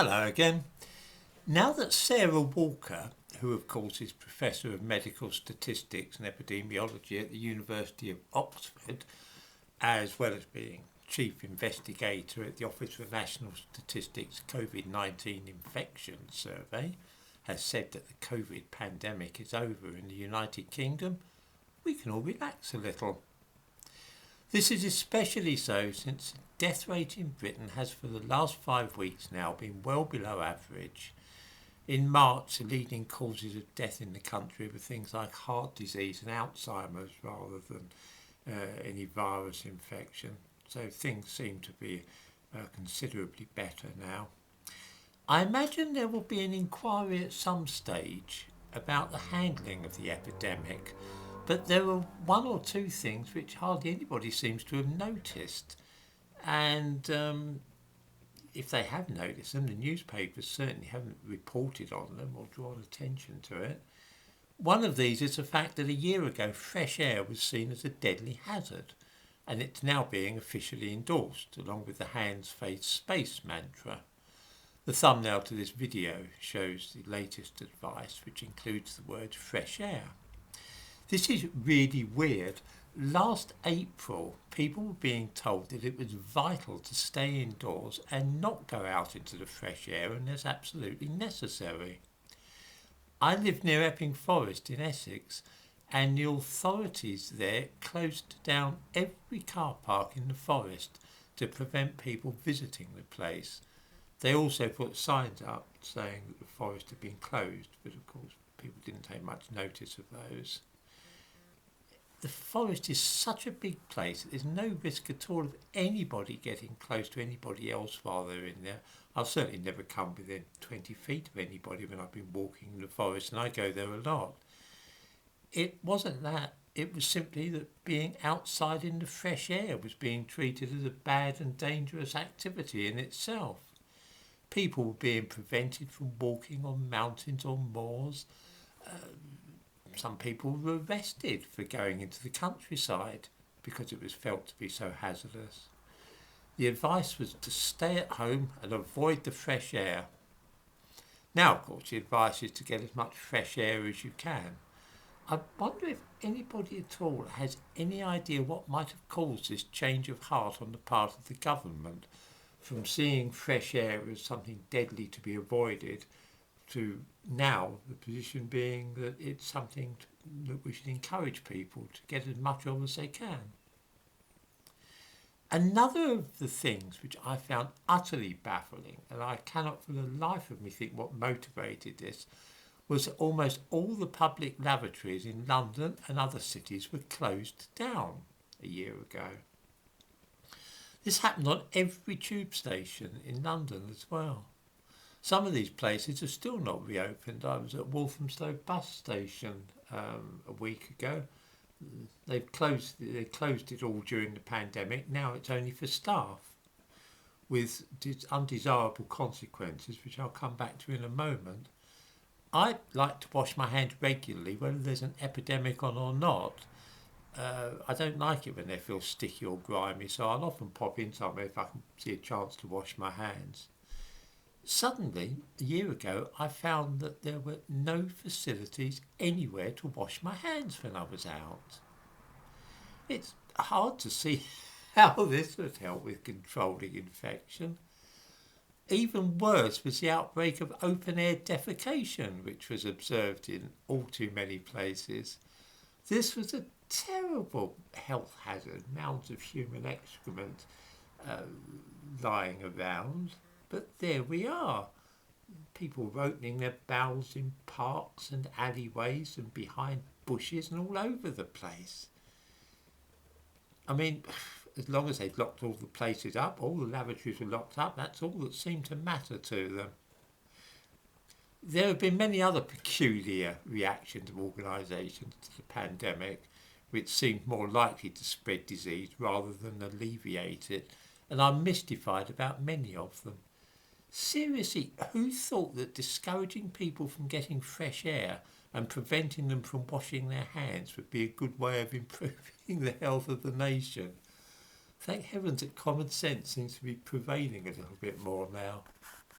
Hello again. Now that Sarah Walker, who of course is Professor of Medical Statistics and Epidemiology at the University of Oxford, as well as being Chief Investigator at the Office for National Statistics COVID-19 Infection Survey, has said that the COVID pandemic is over in the United Kingdom, we can all relax a little. This is especially so since the death rate in Britain has for the last 5 weeks now been well below average. In March, the leading causes of death in the country were things like heart disease and Alzheimer's rather than any virus infection. So things seem to be considerably better now. I imagine there will be an inquiry at some stage about the handling of the epidemic, but there are one or two things which hardly anybody seems to have noticed. And if they have noticed them, the newspapers certainly haven't reported on them or drawn attention to it. One of these is the fact that a year ago fresh air was seen as a deadly hazard, and it's now being officially endorsed, along with the hands, face, space mantra. The thumbnail to this video shows the latest advice, which includes the word fresh air. This is really weird. Last April, people were being told that it was vital to stay indoors and not go out into the fresh air unless absolutely necessary. I live near Epping Forest in Essex, and the authorities there closed down every car park in the forest to prevent people visiting the place. They also put signs up saying that the forest had been closed, but of course people didn't take much notice of those. The forest is such a big place that there's no risk at all of anybody getting close to anybody else while they're in there. I've certainly never come within 20 feet of anybody when I've been walking in the forest, and I go there a lot. It wasn't that. It was simply that being outside in the fresh air was being treated as a bad and dangerous activity in itself. People were being prevented from walking on mountains or moors. Some people were arrested for going into the countryside because it was felt to be so hazardous. The advice was to stay at home and avoid the fresh air. Now, of course, the advice is to get as much fresh air as you can. I wonder if anybody at all has any idea what might have caused this change of heart on the part of the government from seeing fresh air as something deadly to be avoided to now the position being that it's something that we should encourage people to get as much of as they can. Another of the things which I found utterly baffling, and I cannot for the life of me think what motivated this, was that almost all the public lavatories in London and other cities were closed down a year ago. This happened on every tube station in London as well. Some of these places are still not reopened. I was at Walthamstow bus station a week ago. They closed it all during the pandemic. Now it's only for staff, with undesirable consequences, which I'll come back to in a moment. I like to wash my hands regularly, whether there's an epidemic on or not. I don't like it when they feel sticky or grimy, so I'll often pop in somewhere if I can see a chance to wash my hands. Suddenly, a year ago, I found that there were no facilities anywhere to wash my hands when I was out. It's hard to see how this would help with controlling infection. Even worse was the outbreak of open-air defecation, which was observed in all too many places. This was a terrible health hazard, mounds of human excrement lying around. But there we are. People were opening their bowels in parks and alleyways and behind bushes and all over the place. I mean, as long as they'd locked all the places up, all the lavatories were locked up, that's all that seemed to matter to them. There have been many other peculiar reactions of organisations to the pandemic, which seemed more likely to spread disease rather than alleviate it, and I'm mystified about many of them. Seriously, who thought that discouraging people from getting fresh air and preventing them from washing their hands would be a good way of improving the health of the nation? Thank heavens that common sense seems to be prevailing a little bit more now.